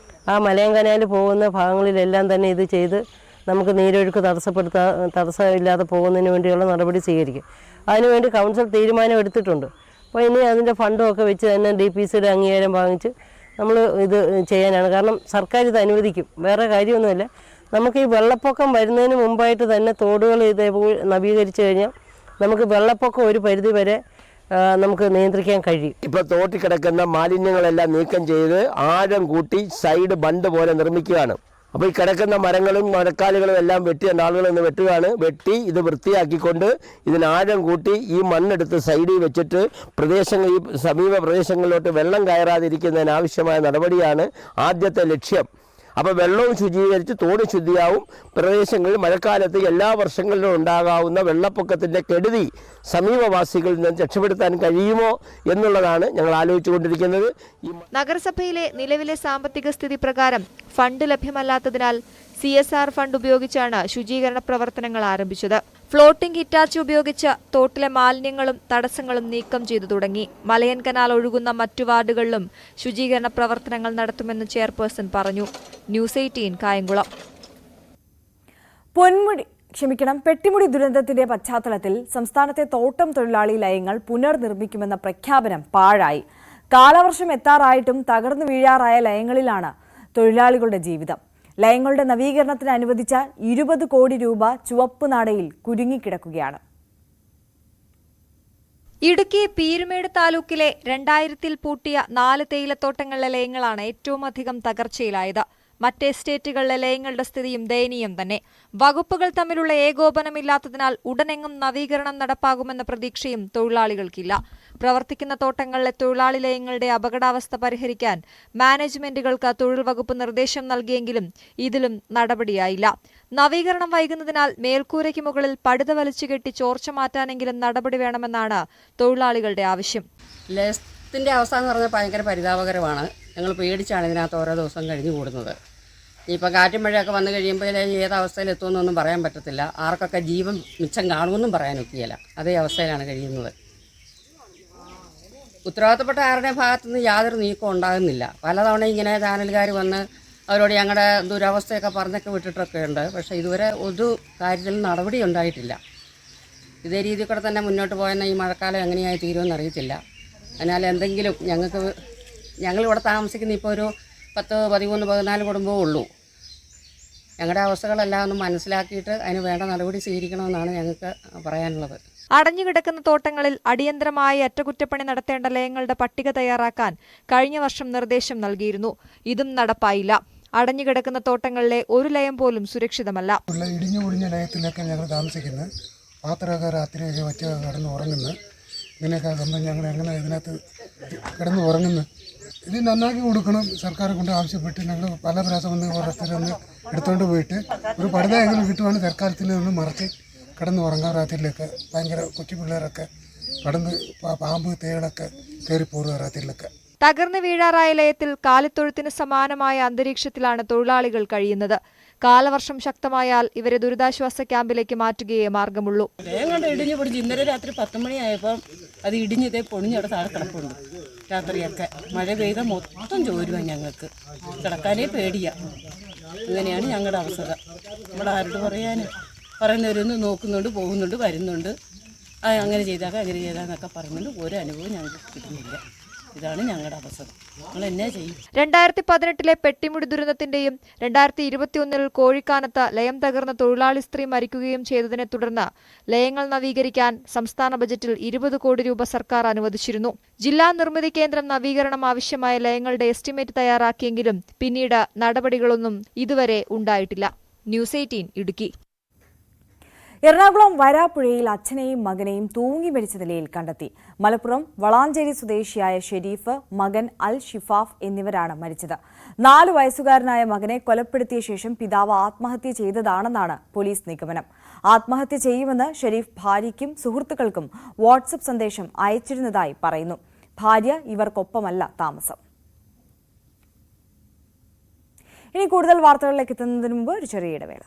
ആ മലയൻ കനാൽ പോകുന്ന ഭാഗങ്ങളിലെല്ലാം തന്നെ ഇത് ചെയ്ത് നമുക്ക് നീരൊഴുക്ക് തടസ്സമില്ലാതെ പോകുന്നതിന് വേണ്ടിയുള്ള നടപടി സ്വീകരിക്കും. അതിനുവേണ്ടി കൗൺസിൽ തീരുമാനം എടുത്തിട്ടുണ്ട്. അപ്പോൾ ഇനി അതിൻ്റെ ഫണ്ടുമൊക്കെ വെച്ച് തന്നെ DPCയുടെ അംഗീകാരം വാങ്ങിച്ച് നമ്മൾ ഇത് ചെയ്യാനാണ്. കാരണം സർക്കാർ ഇത് അനുവദിക്കും, വേറെ കാര്യമൊന്നുമില്ല. നമുക്ക് ഈ വെള്ളപ്പൊക്കം വരുന്നതിന് മുമ്പായിട്ട് തന്നെ തോടുകൾ ഇതേപോലെ നവീകരിച്ചു കഴിഞ്ഞാൽ നമുക്ക് വെള്ളപ്പൊക്കം ഒരു പരിധി വരെ നമുക്ക് നിയന്ത്രിക്കാൻ കഴിയും. ഇപ്പോൾ തോട്ടിൽ കിടക്കുന്ന മാലിന്യങ്ങളെല്ലാം നീക്കം ചെയ്ത് ആഴം കൂട്ടി സൈഡ് ബണ്ട് പോലെ നിർമ്മിക്കുകയാണ്. അപ്പോൾ ഈ കിടക്കുന്ന മരങ്ങളും മരക്കാലുകളും എല്ലാം ആളുകളൊന്ന് വെട്ടി ഇത് വൃത്തിയാക്കിക്കൊണ്ട് ഇതിന് ആഴം കൂട്ടി ഈ മണ്ണെടുത്ത് സൈഡിൽ വെച്ചിട്ട് ഈ സമീപ പ്രദേശങ്ങളിലോട്ട് വെള്ളം കയറാതിരിക്കുന്നതിന് ആവശ്യമായ നടപടിയാണ് ആദ്യത്തെ ലക്ഷ്യം. അപ്പോൾ വെള്ളവും ശുചീകരിച്ച് തോട് ശുദ്ധിയാവും. പ്രദേശങ്ങളിൽ മഴക്കാലത്ത് എല്ലാ വർഷങ്ങളിലും ഉണ്ടാകാവുന്ന വെള്ളപ്പൊക്കത്തിൻ്റെ കെടുതി സമീപവാസികളിൽ നിന്ന് രക്ഷപ്പെടുത്താൻ കഴിയുമോ എന്നുള്ളതാണ് ഞങ്ങൾ ആലോചിച്ചുകൊണ്ടിരിക്കുന്നത്. നഗരസഭയിലെ നിലവിലെ സാമ്പത്തിക സ്ഥിതി പ്രകാരം ഫണ്ട് ലഭ്യമല്ലാത്തതിനാൽ CSR ഫണ്ട് ഉപയോഗിച്ചാണ് ശുചീകരണ പ്രവർത്തനങ്ങൾ ആരംഭിച്ചത്. ഫ്ലോട്ടിംഗ് ഹിറ്റാച്ചി ഉപയോഗിച്ച് തോട്ടിലെ മാലിന്യങ്ങളും തടസ്സങ്ങളും നീക്കം ചെയ്തു തുടങ്ങി. മലയൻ കനാൽ ഒഴുകുന്ന മറ്റു വാർഡുകളിലും ശുചീകരണ പ്രവർത്തനങ്ങൾ നടത്തുമെന്ന് ചെയർപേഴ്സൺ പറഞ്ഞു. ന്യൂസ് 18 കായംകുളം. പെട്ടിമുടി ദുരന്തത്തിന്റെ പശ്ചാത്തലത്തിൽ സംസ്ഥാനത്തെ തോട്ടം തൊഴിലാളി ലയങ്ങൾ പുനർനിർമ്മിക്കുമെന്ന പ്രഖ്യാപനം പാഴായി. കാലവർഷം എത്താറായിട്ടും തകർന്നു വീഴാറായ ലയങ്ങളിലാണ് തൊഴിലാളികളുടെ ജീവിതം. ലയങ്ങളുടെ നവീകരണത്തിന് അനുവദിച്ച 20 കോടി രൂപ ചുവപ്പ് നാടയിൽ കുരുങ്ങിക്കിടക്കുകയാണ്. ഇടുക്കി പീരുമേട് താലൂക്കിലെ 2000-ൽ പൂട്ടിയ 4 തേയിലത്തോട്ടങ്ങളിലെ ലയങ്ങളാണ് ഏറ്റവും അധികം തകർച്ചയിലായത്. മറ്റ് എസ്റ്റേറ്റുകളിലെ ലയങ്ങളുടെ സ്ഥിതിയും ദയനീയം തന്നെ. വകുപ്പുകൾ തമ്മിലുള്ള ഏകോപനമില്ലാത്തതിനാൽ ഉടനെങ്ങും നവീകരണം നടപ്പാകുമെന്ന പ്രതീക്ഷയും തൊഴിലാളികൾക്കില്ല. പ്രവർത്തിക്കുന്ന തോട്ടങ്ങളിലെ തൊഴിലാളി ലയങ്ങളുടെ അപകടാവസ്ഥ പരിഹരിക്കാൻ മാനേജ്മെന്റുകൾക്ക് തൊഴിൽ വകുപ്പ് നിർദ്ദേശം നൽകിയെങ്കിലും ഇതിലും നടപടിയായില്ല. നവീകരണം വൈകുന്നതിനാൽ മേൽക്കൂരയ്ക്ക് മുകളിൽ പടുത വലിച്ചുകെട്ടി ചോർച്ച മാറ്റാനെങ്കിലും നടപടി വേണമെന്നാണ് തൊഴിലാളികളുടെ ആവശ്യം. ത്തിന്റെ അവസ്ഥ എന്ന് പറഞ്ഞാൽ ഭയങ്കര പരിതാപകരമാണ്. ഞങ്ങൾ പേടിച്ചാണ് ഇതിനകത്ത് ഓരോ ദിവസം കഴിഞ്ഞു കൂടുന്നത്. ഇപ്പം കാറ്റും മഴയൊക്കെ വന്നു കഴിയുമ്പോൾ ഏത് അവസ്ഥയിൽ എത്തുമെന്നൊന്നും പറയാൻ പറ്റത്തില്ല. ആർക്കൊക്കെ ജീവൻ മിച്ചം കാണുമെന്നും പറയാനൊക്കെയില്ല. അതേ അവസ്ഥയിലാണ് കഴിയുന്നത്. ഉത്തരവാദിത്തപ്പെട്ട ആരുടെ ഭാഗത്തുനിന്ന് യാതൊരു നീക്കവും ഉണ്ടാകുന്നില്ല. പലതവണ ഇങ്ങനെ ചാനലുകാർ വന്ന് അവരോട് ഞങ്ങളുടെ ദുരവസ്ഥയൊക്കെ പറഞ്ഞൊക്കെ വിട്ടിട്ടൊക്കെ ഉണ്ട്. പക്ഷേ ഇതുവരെ ഒരു കാര്യത്തിലും നടപടി ഉണ്ടായിട്ടില്ല. ഇതേ രീതിയിൽ കൂടെ തന്നെ മുന്നോട്ട് പോയെന്ന ഈ മഴക്കാലം എങ്ങനെയായി തീരുമെന്ന് അറിയത്തില്ല. അതിനാൽ എന്തെങ്കിലും ഞങ്ങളിവിടെ താമസിക്കുന്ന ഇപ്പോൾ ഒരു 10, 13, 14 കുടുംബമേ ഉള്ളൂ. ഞങ്ങളുടെ അവസ്ഥകളെല്ലാം ഒന്ന് മനസ്സിലാക്കിയിട്ട് അതിന് വേണ്ട നടപടി സ്വീകരിക്കണമെന്നാണ് ഞങ്ങൾക്ക് പറയാനുള്ളത്. അടഞ്ഞുകിടക്കുന്ന തോട്ടങ്ങളിൽ അടിയന്തരമായി അറ്റകുറ്റപ്പണി നടത്തേണ്ട ലയങ്ങളുടെ പട്ടിക തയ്യാറാക്കാൻ കഴിഞ്ഞ വർഷം നിർദ്ദേശം നൽകിയിരുന്നു. ഇതും നടപ്പായില്ല. അടഞ്ഞുകിടക്കുന്ന തോട്ടങ്ങളിലെ ഒരു ലയം പോലും സുരക്ഷിതമല്ല. ഇടിഞ്ഞു പൊളിഞ്ഞ ലയത്തിലൊക്കെ ഞങ്ങൾ താമസിക്കുന്നത്. പാത്രമൊക്കെ രാത്രിയൊക്കെ വച്ച് കിടന്ന് ഉറങ്ങുന്നു. ഇങ്ങനെയൊക്കെ ആകുമ്പോൾ ഞങ്ങൾ എങ്ങനെ ഇതിനകത്ത് കിടന്ന് ഉറങ്ങുന്നു? ഇത് നന്നാക്കി കൊടുക്കണം. സർക്കാരെ കൊണ്ട് ആവശ്യപ്പെട്ട് ഞങ്ങൾ പല പ്രാവശ്യം വന്ന് ഓരോരുത്തരൊന്ന് എടുത്തുകൊണ്ട് പോയിട്ട് ഒരു പടുതയെങ്കിലും കിട്ടുവാണ് തൽക്കാലത്തിൽ ഒന്ന് മറച്ച് കിടന്ന് ഉറങ്ങാൻ. രാത്രിയിലൊക്കെ ഭയങ്കര കൊച്ചു പിള്ളേരൊക്കെ കടന്ന് പാമ്പ് തേളൊക്കെ കയറിപ്പോറുക രാത്രിയിലൊക്കെ. തകർന്നു വീഴാറായ ലയത്തിൽ കാലിത്തൊഴുത്തിന് സമാനമായ അന്തരീക്ഷത്തിലാണ് തൊഴിലാളികൾ കഴിയുന്നത്. കാലവർഷം ശക്തമായാൽ ഇവരെ ദുരിതാശ്വാസ ക്യാമ്പിലേക്ക് മാറ്റുകയേ മാർഗമുള്ളൂ. കണ്ട് ഇടിഞ്ഞു പൊടിഞ്ഞ് ഇന്നലെ രാത്രി 10 മണിയായപ്പം അത് ഇടിഞ്ഞതേ പൊടിഞ്ഞവിടെ താഴെ കിടപ്പുണ്ട്. രാത്രിയൊക്കെ മഴ പെയ്ത മൊത്തം ചോരുവാ. ഞങ്ങൾക്ക് കിടക്കാനേ പേടിയാ. ഇങ്ങനെയാണ് ഞങ്ങളുടെ അവസ്ഥ. നമ്മൾ ആരോട് പറയാനും പറയുന്നവരൊന്ന് നോക്കുന്നുണ്ട്, പോകുന്നുണ്ട്, വരുന്നുണ്ട്. അങ്ങനെ ചെയ്താൽ അങ്ങനെ ചെയ്താന്നൊക്കെ പറയുന്നുണ്ട്. ഒരു അനുഭവം ഞങ്ങൾക്ക് കിട്ടുന്നില്ല. ഇതാണ് ഞങ്ങളുടെ അവസ്ഥ. നമ്മൾ എന്നാ ചെയ്യും? 2018 പെട്ടിമുടി ദുരന്തത്തിന്റെയും 2021 കോഴിക്കാനത്ത് ലയം തകർന്ന തൊഴിലാളി സ്ത്രീ മരിക്കുകയും ചെയ്തതിനെ തുടർന്ന് ലയങ്ങൾ നവീകരിക്കാൻ സംസ്ഥാന ബജറ്റിൽ 20 കോടി രൂപ സർക്കാർ അനുവദിച്ചിരുന്നു. ജില്ലാ നിർമ്മിതി കേന്ദ്രം നവീകരണം ആവശ്യമായ ലയങ്ങളുടെ എസ്റ്റിമേറ്റ് തയ്യാറാക്കിയെങ്കിലും പിന്നീട് നടപടികളൊന്നും ഇതുവരെ ഉണ്ടായിട്ടില്ല. ന്യൂസ് 18 ഇടുക്കി. എറണാകുളം വരാപ്പുഴയിൽ അച്ഛനെയും മകനെയും തൂങ്ങി മരിച്ച നിലയിൽ കണ്ടെത്തി. മലപ്പുറം വളാഞ്ചേരി സ്വദേശിയായ ഷെരീഫ്, മകൻ അൽ ഷിഫാഫ് എന്നിവരാണ് മരിച്ചത്. 4 വയസ്സുകാരനായ മകനെ കൊലപ്പെടുത്തിയ ശേഷം പിതാവ് ആത്മഹത്യ ചെയ്തതാണെന്നാണ് പോലീസ് നിഗമനം. ആത്മഹത്യ ചെയ്യുമെന്ന് ഷെരീഫ് ഭാര്യയ്ക്കും സുഹൃത്തുക്കൾക്കും വാട്സപ്പ് സന്ദേശം അയച്ചിരുന്നതായി പറയുന്നു. ഭാര്യ ഇവർക്കൊപ്പമല്ല താമസം. ഇനി കൂടുതൽ വാർത്തകളിലേക്ക് എത്തുന്നതിന് മുമ്പ് ഒരു ചെറിയ ഇടവേള.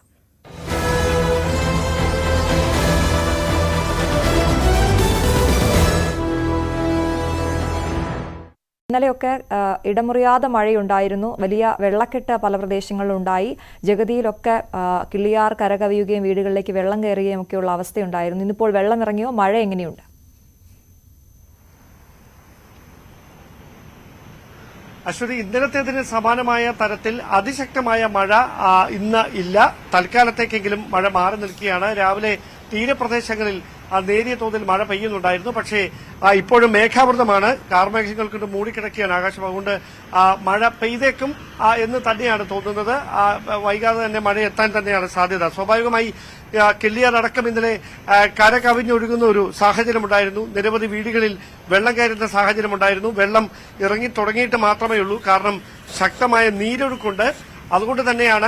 ഇന്നലെയൊക്കെ ഇടമുറിയാതെ മഴയുണ്ടായിരുന്നു. വലിയ വെള്ളക്കെട്ട് പല പ്രദേശങ്ങളിലുണ്ടായി. ജഗതിയിലൊക്കെ കിള്ളിയാർ കരകവിയുകയും വീടുകളിലേക്ക് വെള്ളം കയറുകയും ഒക്കെയുള്ള അവസ്ഥയുണ്ടായിരുന്നു. ഇന്നിപ്പോൾ വെള്ളം ഇറങ്ങിയോ? മഴ എങ്ങനെയുണ്ട്? അശ്വതി, ഇന്നലത്തേതിന് സമാനമായ തരത്തിൽ അതിശക്തമായ മഴ ഇന്ന് ഇല്ല. തൽക്കാലത്തേക്കെങ്കിലും മഴ മാറി നിൽക്കുകയാണ്. രാവിലെ തീരപ്രദേശങ്ങളിൽ നേരിയ തോതിൽ മഴ പെയ്യുന്നുണ്ടായിരുന്നു. പക്ഷേ ഇപ്പോഴും മേഘാവൃതമാണ്. കാർമേഘങ്ങൾ കൊണ്ട് മൂടിക്കിടക്കുകയാണ് ആകാശം. അതുകൊണ്ട് മഴ പെയ്തേക്കും എന്ന് തന്നെയാണ് തോന്നുന്നത്. വൈകാതെ തന്നെ മഴ എത്താൻ തന്നെയാണ് സാധ്യത. സ്വാഭാവികമായി കിള്ളിയാർ അടക്കം ഇന്നലെ കര കവിഞ്ഞൊഴുകുന്ന ഒരു സാഹചര്യമുണ്ടായിരുന്നു. നിരവധി വീടുകളിൽ വെള്ളം കയറുന്ന സാഹചര്യമുണ്ടായിരുന്നു. വെള്ളം ഇറങ്ങി തുടങ്ങിയിട്ട് മാത്രമേ ഉള്ളൂ. കാരണം ശക്തമായ നീരൊഴുക്കുണ്ട്. അതുകൊണ്ട് തന്നെയാണ്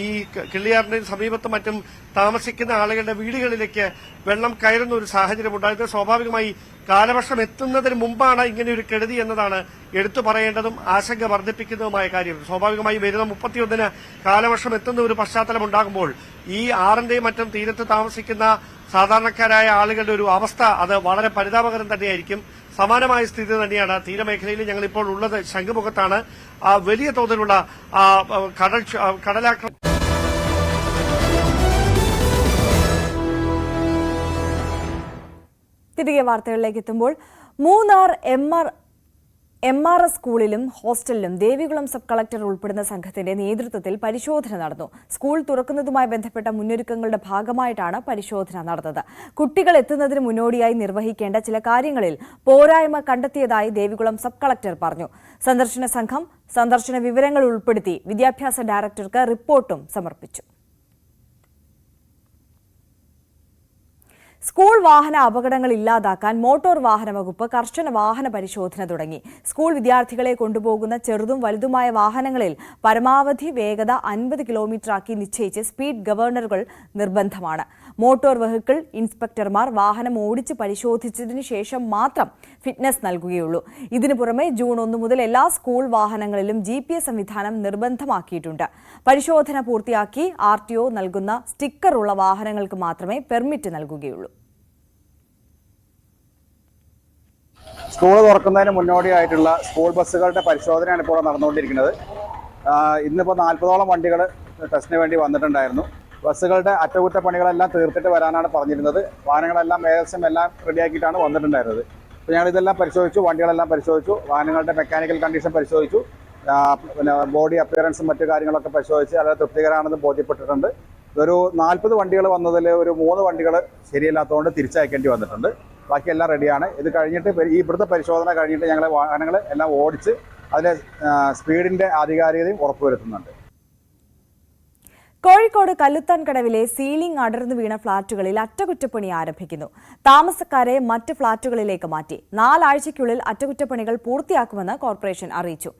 ഈ കിള്ളിയാറിന്റെ സമീപത്തും മറ്റും താമസിക്കുന്ന ആളുകളുടെ വീടുകളിലേക്ക് വെള്ളം കയറുന്ന ഒരു സാഹചര്യം ഉണ്ടായത്. സ്വാഭാവികമായി കാലവർഷം എത്തുന്നതിന് മുമ്പാണ് ഇങ്ങനെയൊരു കെടുതി എന്നതാണ് എടുത്തു പറയേണ്ടതും ആശങ്ക വർദ്ധിപ്പിക്കുന്നതുമായ കാര്യം. സ്വാഭാവികമായി വരുന്ന 31-ന് കാലവർഷം എത്തുന്ന ഒരു പശ്ചാത്തലം ഉണ്ടാകുമ്പോൾ ഈ ആറിന്റെയും മറ്റും തീരത്ത് താമസിക്കുന്ന സാധാരണക്കാരായ ആളുകളുടെ ഒരു അവസ്ഥ അത് വളരെ പരിതാപകരം തന്നെയായിരിക്കും. സമാനമായ സ്ഥിതി തന്നെയാണ് തീരമേഖലയിൽ ഞങ്ങളിപ്പോൾ ഉള്ളത്. ശംഖുമുഖത്താണ്. വലിയ തോതിലുള്ള കടലാക്രമണം. തിരികെ വാർത്തകളിലേക്ക് എത്തുമ്പോൾ മൂന്നാർ MRS സ്കൂളിലും ഹോസ്റ്റലിലും ദേവികുളം സബ് കളക്ടർ ഉൾപ്പെടുന്ന സംഘത്തിന്റെ നേതൃത്വത്തിൽ പരിശോധന നടന്നു. സ്കൂൾ തുറക്കുന്നതുമായി ബന്ധപ്പെട്ട മുന്നൊരുക്കങ്ങളുടെ ഭാഗമായിട്ടാണ് പരിശോധന നടന്നത്. കുട്ടികൾ എത്തുന്നതിന് മുന്നോടിയായി നിർവഹിക്കേണ്ട ചില കാര്യങ്ങളിൽ പോരായ്മ കണ്ടെത്തിയതായി ദേവികുളം സബ് കളക്ടർ പറഞ്ഞു. സന്ദർശന സംഘം സന്ദർശന വിവരങ്ങൾ ഉൾപ്പെടുത്തി വിദ്യാഭ്യാസ ഡയറക്ടർക്ക് റിപ്പോർട്ടും സമർപ്പിച്ചു. സ്കൂൾ വാഹന അപകടങ്ങൾ ഇല്ലാതാക്കാൻ മോട്ടോർ വാഹന വകുപ്പ് കർശന വാഹന പരിശോധന തുടങ്ങി. സ്കൂൾ വിദ്യാർത്ഥികളെ കൊണ്ടുപോകുന്ന ചെറുതും വലുതുമായ വാഹനങ്ങളിൽ പരമാവധി വേഗത 50 കിലോമീറ്ററാക്കി നിശ്ചയിച്ച് സ്പീഡ് ഗവർണറുകൾ നിർബന്ധമാണ്. മോട്ടോർ വെഹിക്കിൾ ഇൻസ്പെക്ടർമാർ വാഹനം ഓടിച്ച് പരിശോധിച്ചതിനു ശേഷം മാത്രം ഫിറ്റ്നസ് നൽകുകയുള്ളൂ. ഇതിനു പുറമെ ജൂൺ 1 മുതൽ എല്ലാ സ്കൂൾ വാഹനങ്ങളിലും GPS സംവിധാനം നിർബന്ധമാക്കിയിട്ടുണ്ട്. പരിശോധന പൂർത്തിയാക്കി RTO നൽകുന്ന സ്റ്റിക്കർ ഉള്ള വാഹനങ്ങൾക്ക് മാത്രമേ പെർമിറ്റ് നൽകുകയുള്ളൂ. സ്കൂൾ തുറക്കുന്നതിന് മുന്നോടിയായിട്ടുള്ള സ്കൂൾ ബസ്സുകളുടെ പരിശോധനയാണ് ഇപ്പോൾ നടന്നുകൊണ്ടിരിക്കുന്നത്. ഇന്നിപ്പോൾ 40ഓളം വണ്ടികൾ ടെസ്റ്റിന് വേണ്ടി വന്നിട്ടുണ്ടായിരുന്നു. ബസ്സുകളുടെ അറ്റകുറ്റപ്പണികളെല്ലാം തീർത്തിട്ട് വരാനാണ് പറഞ്ഞിരുന്നത്. വാഹനങ്ങളെല്ലാം ഏകദേശം എല്ലാം റെഡിയാക്കിയിട്ടാണ് വന്നിട്ടുണ്ടായിരുന്നത്. അപ്പോൾ ഞങ്ങളിതെല്ലാം പരിശോധിച്ചു, വണ്ടികളെല്ലാം പരിശോധിച്ചു, വാഹനങ്ങളുടെ മെക്കാനിക്കൽ കണ്ടീഷൻ പരിശോധിച്ചു, പിന്നെ ബോഡി അപ്പിയറൻസും മറ്റു കാര്യങ്ങളൊക്കെ പരിശോധിച്ച് വളരെ തൃപ്തികരമാണെന്ന് ബോധ്യപ്പെട്ടിട്ടുണ്ട്. ഒരു 40 വണ്ടികൾ വന്നതിൽ ഒരു 3 വണ്ടികൾ ശരിയല്ലാത്തതുകൊണ്ട് തിരിച്ചയക്കേണ്ടി വന്നിട്ടുണ്ട്. ബാക്കിയെല്ലാം റെഡിയാണ്. ഇത് കഴിഞ്ഞിട്ട് ഈ ഇവിടുത്തെ പരിശോധന കഴിഞ്ഞിട്ട് ഞങ്ങൾ വാഹനങ്ങൾ എല്ലാം ഓടിച്ച് അതിലെ സ്പീഡിൻ്റെ ആധികാരികതയും ഉറപ്പുവരുത്തുന്നുണ്ട്. കോഴിക്കോട് കല്ലുത്താൻകടവിലെ സീലിംഗ് അടർന്നു വീണ ഫ്ളാറ്റുകളിൽ അറ്റകുറ്റപ്പണി ആരംഭിക്കുന്നു. താമസക്കാരെ മറ്റ് ഫ്ളാറ്റുകളിലേക്ക് മാറ്റി 4 ആഴ്ചയ്ക്കുള്ളിൽ അറ്റകുറ്റപ്പണികൾ പൂർത്തിയാക്കുമെന്ന് കോർപ്പറേഷൻ അറിയിച്ചു.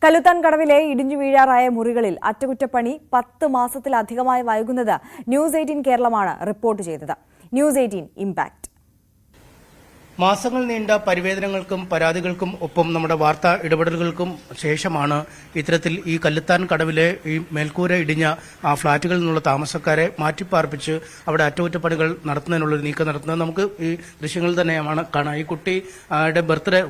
കല്ലുത്താൻകടവിലെ ഇടിഞ്ഞു വീഴാറായ മുറികളിൽ അറ്റകുറ്റപ്പണി 10 മാസത്തിലധികമായി വൈകുന്നത് ന്യൂസ് 18 കേരളമാണ് റിപ്പോർട്ട് ചെയ്തത്. News 18 impact. മാസങ്ങൾ നീണ്ട പരിവേദനങ്ങൾക്കും പരാതികൾക്കും ഒപ്പം നമ്മുടെ വാർത്താ ഇടപെടലുകൾക്കും ശേഷമാണ് ഇത്തരത്തിൽ ഈ കല്ലുത്താൻ കടവിലെ ഈ മേൽക്കൂര ഇടിഞ്ഞ ആ ഫ്ളാറ്റുകളിൽ നിന്നുള്ള താമസക്കാരെ മാറ്റിപ്പാർപ്പിച്ച് അവിടെ അറ്റകുറ്റപ്പണികൾ നടത്തുന്നതിനുള്ളൊരു നീക്കം നടത്തുന്നത്. നമുക്ക് ഈ ദൃശ്യങ്ങളിൽ തന്നെയാണ് കാണാം. ഈ കുട്ടിയുടെ ബർത്ത്ഡേ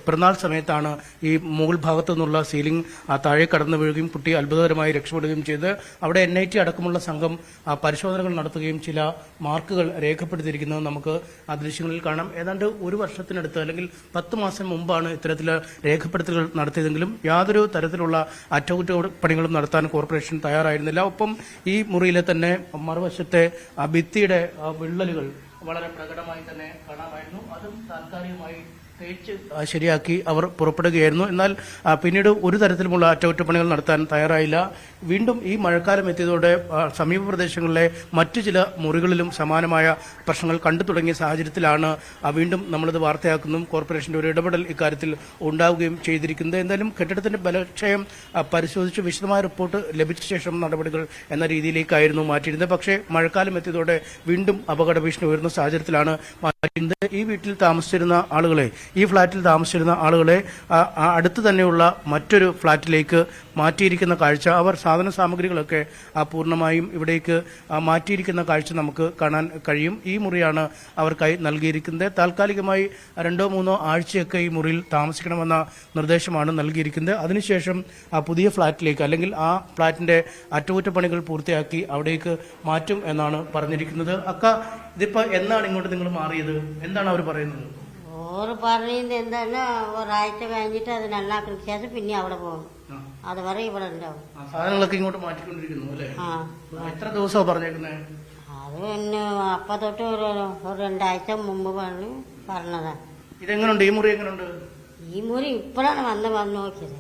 പിറന്നാൾ സമയത്താണ് ഈ മുകൾ ഭാഗത്തു നിന്നുള്ള സീലിംഗ് താഴെ കടന്നു വീഴുകയും കുട്ടി അത്ഭുതകരമായി രക്ഷപ്പെടുകയും ചെയ്ത് അവിടെ NIT അടക്കമുള്ള സംഘം പരിശോധനകൾ നടത്തുകയും ചില മാർക്കുകൾ രേഖപ്പെടുത്തിയിരിക്കുന്നത് നമുക്ക് ആ ദൃശ്യങ്ങളിൽ കാണാം. ഏതാണ്ട് 1 വർഷത്തിനടുത്ത് അല്ലെങ്കിൽ 10 മാസം മുമ്പാണ് ഇത്തരത്തിലുള്ള രേഖപ്പെടുത്തലുകൾ നടത്തിയതെങ്കിലും യാതൊരു തരത്തിലുള്ള അറ്റകുറ്റപ്പണികളും നടത്താൻ കോർപ്പറേഷൻ തയ്യാറായിരുന്നില്ല. ഒപ്പം ഈ മുറിയിലെ തന്നെ മറുവശത്തെ ഭിത്തിയുടെ വിള്ളലുകൾ വളരെ പ്രകടമായി തന്നെ കാണാമായിരുന്നു. അതും താൽക്കാലികമായി തേച്ച് ശരിയാക്കി അവർ പുറപ്പെടുകയായിരുന്നു. എന്നാൽ പിന്നീട് ഒരു തരത്തിലുമുള്ള അറ്റകുറ്റപ്പണികൾ നടത്താൻ തയ്യാറായില്ല. വീണ്ടും ഈ മഴക്കാലം എത്തിയതോടെ സമീപ പ്രദേശങ്ങളിലെ മറ്റു ചില മുറികളിലും സമാനമായ പ്രശ്നങ്ങൾ കണ്ടു തുടങ്ങിയ സാഹചര്യത്തിലാണ് വീണ്ടും നമ്മളിത് വാർത്തയാക്കുന്നതും കോർപ്പറേഷന്റെ ഒരു ഇടപെടൽ ഇക്കാര്യത്തിൽ ഉണ്ടാവുകയും ചെയ്തിരിക്കുന്നത്. എന്തായാലും കെട്ടിടത്തിന്റെ ബലക്ഷയം പരിശോധിച്ച് വിശദമായ റിപ്പോർട്ട് ലഭിച്ച ശേഷം നടപടികൾ എന്ന രീതിയിലേക്കായിരുന്നു മാറ്റിയിരുന്നത്. പക്ഷേ മഴക്കാലം എത്തിയതോടെ വീണ്ടും അപകട ഭീഷണി ഉയർന്ന സാഹചര്യത്തിലാണ് മാറ്റിയിരുന്നത്. ഈ വീട്ടിൽ താമസിച്ചിരുന്ന ആളുകളെ, ഈ ഫ്ളാറ്റിൽ താമസിച്ചിരുന്ന ആളുകളെ അടുത്ത് തന്നെയുള്ള മറ്റൊരു ഫ്ളാറ്റിലേക്ക് മാറ്റിയിരിക്കുന്ന കാഴ്ച, അവർ സാധന സാമഗ്രികളൊക്കെ പൂർണ്ണമായും ഇവിടേക്ക് മാറ്റിയിരിക്കുന്ന കാഴ്ച നമുക്ക് കാണാൻ കഴിയും. ഈ മുറിയാണ് അവർക്കായി നൽകിയിരിക്കുന്നത്. താൽക്കാലികമായി 2-3 ആഴ്ചയൊക്കെ ഈ മുറിയിൽ താമസിക്കണമെന്ന നിർദ്ദേശമാണ് നൽകിയിരിക്കുന്നത്. അതിനുശേഷം പുതിയ ഫ്ളാറ്റിലേക്ക് അല്ലെങ്കിൽ ആ ഫ്ളാറ്റിന്റെ അറ്റകുറ്റപ്പണികൾ പൂർത്തിയാക്കി അവിടേക്ക് മാറ്റും എന്നാണ് പറഞ്ഞിരിക്കുന്നത്. ഇതിപ്പോ എന്നാണ് ഇങ്ങോട്ട് നിങ്ങൾ മാറിയത്? എന്താണ് അവർ പറയുന്നത്? ഓറ് പറയുന്നത് എന്താണ്, ഒരാഴ്ച കഴിഞ്ഞിട്ട് അത് നന്നാക്കിയ ശേഷം പിന്നെ അവിടെ പോകും. അതുവരെ ഇവിടെ ഉണ്ടാവും. സാധനങ്ങളൊക്കെ ഇങ്ങോട്ട് മാറ്റിക്കൊണ്ടിരിക്കുന്നു അല്ലേ? എത്ര ദിവസമാണ് പറഞ്ഞേക്കുന്നത്? അത് പിന്നെ അപ്പൊ തൊട്ട് ഒരു 2 ആഴ്ച മുമ്പ് പറഞ്ഞതാ. ഇതെങ്ങനുണ്ട്? ഈ മുറി എങ്ങനുണ്ട്? ഈ മുറി ഇപ്പോഴാണ് വന്ന് നോക്കിയത്,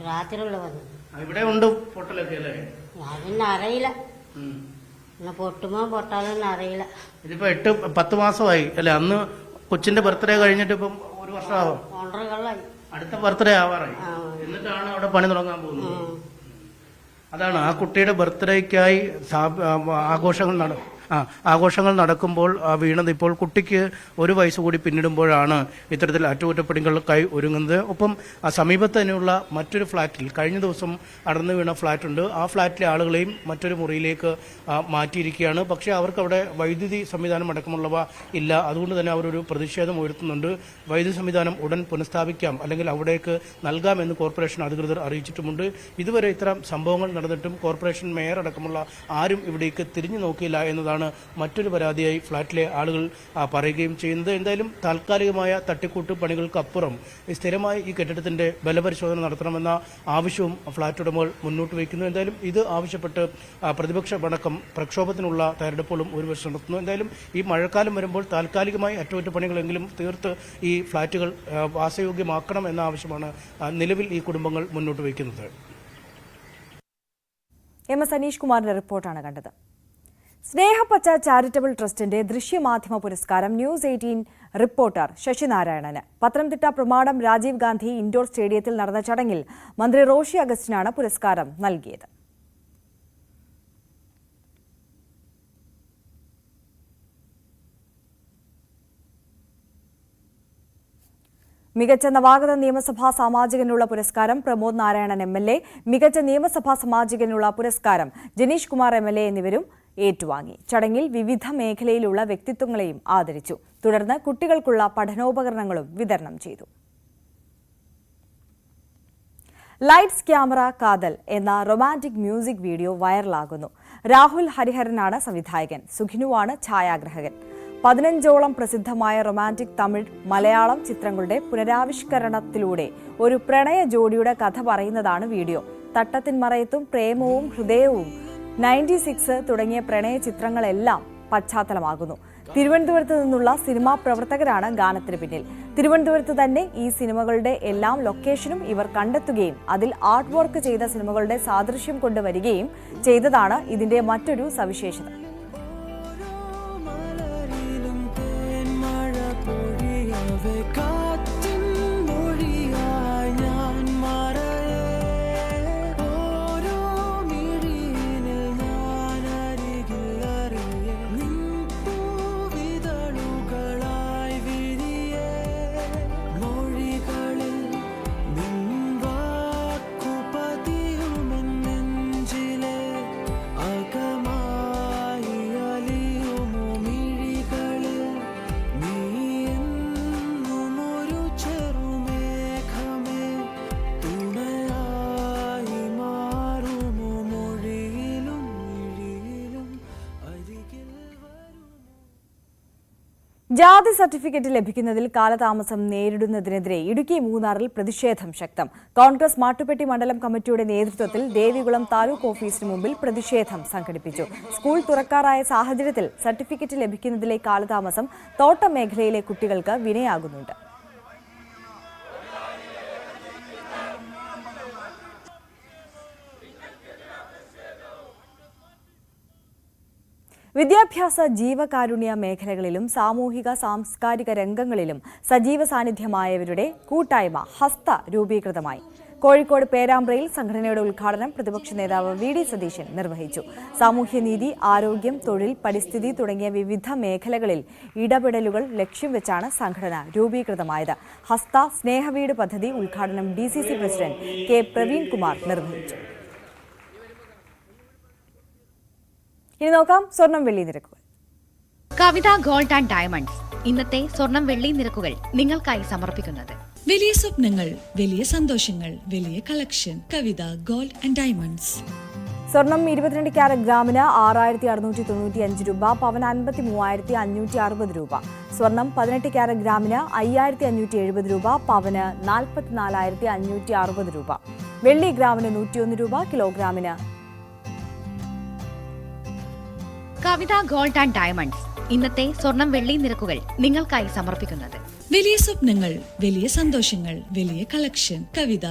രാത്രിയുള്ള വന്നത്. ഇവിടെ ഉണ്ട് പൊട്ടലൊക്കെ അല്ലേ? അതൊന്നും അറിയില്ല, പിന്നെ പൊട്ടുമോ പൊട്ടാലൊന്നും അറിയില്ല. ഇതിപ്പോ 8-10 മാസമായി അല്ലെ? അന്ന് കൊച്ചിന്റെ ബർത്ത്ഡേ കഴിഞ്ഞിട്ട് ഇപ്പം 1 വർഷമാവും. അടുത്ത ബർത്ത്ഡേ ആവാറായി. എന്നിട്ടാണ് അവിടെ പണി തുടങ്ങാൻ പോകുന്നത്. അതാണ് ആ കുട്ടിയുടെ ബർത്ത്ഡേക്കായി ആഘോഷങ്ങൾ നടക്കുമ്പോൾ വീണത്. ഇപ്പോൾ കുട്ടിക്ക് 1 വയസ്സ് കൂടി പിന്നിടുമ്പോഴാണ് ഇത്തരത്തിൽ അറ്റകുറ്റപ്പണികൾക്കായി ഒരുങ്ങുന്നത്. ഒപ്പം സമീപത്ത് തന്നെയുള്ള മറ്റൊരു ഫ്ളാറ്റിൽ കഴിഞ്ഞ ദിവസം അടർന്നു വീണ ഫ്ളാറ്റുണ്ട്. ആ ഫ്ളാറ്റിലെ ആളുകളെയും മറ്റൊരു മുറിയിലേക്ക് മാറ്റിയിരിക്കുകയാണ്. പക്ഷേ അവർക്കവിടെ വൈദ്യുതി സംവിധാനം അടക്കമുള്ളവ ഇല്ല. അതുകൊണ്ട് തന്നെ അവരൊരു പ്രതിഷേധം ഉയർത്തുന്നുണ്ട്. വൈദ്യുതി സംവിധാനം ഉടൻ പുനഃസ്ഥാപിക്കാം, അല്ലെങ്കിൽ അവിടേക്ക് നൽകാമെന്ന് കോർപ്പറേഷൻ അധികൃതർ അറിയിച്ചിട്ടുമുണ്ട്. ഇതുവരെ ഇത്തരം സംഭവങ്ങൾ നടന്നിട്ടും കോർപ്പറേഷൻ മേയർ അടക്കമുള്ള ആരും ഇവിടേക്ക് തിരിഞ്ഞു നോക്കിയില്ല എന്നതാണ് മറ്റൊരു പരാതിയായി ഫ്ളാറ്റിലെ ആളുകൾ പറയുകയും ചെയ്യുന്നത്. എന്തായാലും താൽക്കാലികമായ തട്ടിക്കൂട്ട് പണികൾക്കപ്പുറം സ്ഥിരമായി ഈ കെട്ടിടത്തിന്റെ ബലപരിശോധന നടത്തണമെന്ന ആവശ്യവും ഫ്ളാറ്റ് ഉടമകൾ മുന്നോട്ട് വയ്ക്കുന്നു. എന്തായാലും ഇത് ആവശ്യപ്പെട്ട് പ്രതിപക്ഷമടക്കം പ്രക്ഷോഭത്തിനുള്ള തയ്യാറെടുപ്പുകളും ഒരു വശം നടത്തുന്നു. എന്തായാലും ഈ മഴക്കാലം വരുമ്പോൾ താൽക്കാലികമായി അറ്റകുറ്റപ്പണികളെങ്കിലും തീർത്ത് ഈ ഫ്ളാറ്റുകൾ വാസയോഗ്യമാക്കണം എന്ന ആവശ്യമാണ് നിലവിൽ ഈ കുടുംബങ്ങൾ മുന്നോട്ട് വയ്ക്കുന്നത്. MS അനീഷ് കുമാറിന്റെ റിപ്പോർട്ടാണ് കണ്ടത്. സ്നേഹപ്പച്ച ചാരിറ്റബിൾ ട്രസ്റ്റിന്റെ ദൃശ്യമാധ്യമ പുരസ്കാരം ന്യൂസ് 18 റിപ്പോർട്ടർ ശശിനാരായണന്. പത്തനംതിട്ട പ്രമാടം രാജീവ് ഗാന്ധി ഇൻഡോർ സ്റ്റേഡിയത്തിൽ നടന്ന ചടങ്ങിൽ മന്ത്രി റോഷി അഗസ്റ്റിനാണ് പുരസ്കാരം നൽകിയത്. മികച്ച നവാഗത നിയമസഭാ സാമാജികനുള്ള പുരസ്കാരം പ്രമോദ് നാരായണൻ MLA, മികച്ച നിയമസഭാ സാമാജികനുള്ള പുരസ്കാരം ജനീഷ് കുമാർ MLA എന്നിവരും ഏറ്റുവാങ്ങി. ചടങ്ങിൽ വിവിധ മേഖലയിലുള്ള വ്യക്തിത്വങ്ങളെയും ആദരിച്ചു. തുടർന്ന് കുട്ടികൾക്കുള്ള പഠനോപകരണങ്ങളും വിതരണം ചെയ്തു. ലൈറ്റ്സ് ക്യാമറ കാതൽ എന്ന റൊമാന്റിക് മ്യൂസിക് വീഡിയോ വൈറലാകുന്നു. രാഹുൽ ഹരിഹരനാണ് സംവിധായകൻ, സുഖിനുവാണ് ഛായാഗ്രാഹകൻ. 15ഓളം പ്രസിദ്ധമായ റൊമാന്റിക് തമിഴ്, മലയാളം ചിത്രങ്ങളുടെ പുനരാവിഷ്കരണത്തിലൂടെ ഒരു പ്രണയ ജോഡിയുടെ കഥ പറയുന്നതാണ് വീഡിയോ. തട്ടത്തിൻമറയത്തും പ്രേമവും ഹൃദയവും 96 തുടങ്ങിയ പ്രണയ ചിത്രങ്ങളെല്ലാം പശ്ചാത്തലമാകുന്നു. തിരുവനന്തപുരത്ത് നിന്നുള്ള സിനിമാ പ്രവർത്തകരാണ് ഗാനത്തിന് പിന്നിൽ. തിരുവനന്തപുരത്ത് തന്നെ ഈ സിനിമകളുടെ എല്ലാം ലൊക്കേഷനും ഇവർ കണ്ടെത്തുകയും അതിൽ ആർട്ട് വർക്ക് ചെയ്ത സിനിമകളുടെ സാദൃശ്യം കൊണ്ടുവരികയും ചെയ്തതാണ് ഇതിന്റെ മറ്റൊരു സവിശേഷത. ജാതി സർട്ടിഫിക്കറ്റ് ലഭിക്കുന്നതിൽ കാലതാമസം നേരിടുന്നതിനെതിരെ ഇടുക്കി മൂന്നാറിൽ പ്രതിഷേധം ശക്തം. കോൺഗ്രസ് മാട്ടുപ്പെട്ടി മണ്ഡലം കമ്മിറ്റിയുടെ നേതൃത്വത്തിൽ ദേവികുളം താലൂക്ക് ഓഫീസിന് മുമ്പിൽ പ്രതിഷേധം സംഘടിപ്പിച്ചു. സ്കൂൾ തുറക്കാറായ സാഹചര്യത്തിൽ സർട്ടിഫിക്കറ്റ് ലഭിക്കുന്നതിലെ കാലതാമസം തോട്ടം മേഖലയിലെ കുട്ടികൾക്ക് വിനയാകുന്നുണ്ട്. വിദ്യാഭ്യാസ, ജീവകാരുണ്യ മേഖലകളിലും സാമൂഹിക സാംസ്കാരിക രംഗങ്ങളിലും സജീവ സാന്നിധ്യമായവരുടെ കൂട്ടായ്മ ഹസ്ത രൂപീകൃതമായി. കോഴിക്കോട് പേരാമ്പ്രയിൽ സംഘടനയുടെ ഉദ്ഘാടനം പ്രതിപക്ഷ നേതാവ് VD സതീശൻ നിർവഹിച്ചു. സാമൂഹ്യനീതി, ആരോഗ്യം, തൊഴിൽ, പരിസ്ഥിതി തുടങ്ങിയ വിവിധ മേഖലകളിൽ ഇടപെടലുകൾ ലക്ഷ്യം വെച്ചാണ് സംഘടന രൂപീകൃതമായത്. ഹസ്ത സ്നേഹവീട് പദ്ധതി ഉദ്ഘാടനം DCC president K Praveen Kumar നിർവഹിച്ചു. ഇനി നോക്കാം സ്വർണം വെള്ളി നിരക്കുകൾ. കവിത ഗോൾഡ് ആൻഡ് ഡയമണ്ട്സ് ഇന്നത്തെ സ്വർണം വെള്ളി നിരക്കുകൾ നിങ്ങൾക്കായി സമർപ്പിക്കുന്നത്. വലിയ സ്വപ്നങ്ങൾ, വലിയ സന്തോഷങ്ങൾ, വലിയ collection. Kavitha gold and diamonds. സ്വർണം 22 ക്യാരറ്റ് ഗ്രാമിന് 6695 രൂപ, പവന് 53,560 രൂപ. സ്വർണം 18 ക്യാരറ്റ് ഗ്രാമിന് 5570 രൂപ, പവന് 44,560 രൂപ. വെള്ളി ഗ്രാമിന് 101 രൂപ, കിലോഗ്രാമിന്. കവിത ഗോൾഡ് ആൻഡ് ഡയമണ്ട്സ് ഇന്നത്തെ സ്വർണം വെള്ളി നിരക്കുകൾ നിങ്ങൾക്കായി സമർപ്പിക്കുന്നത്. വലിയ സ്വപ്നങ്ങൾ, വലിയ സന്തോഷങ്ങൾ, വലിയ കളക്ഷൻ. കവിത.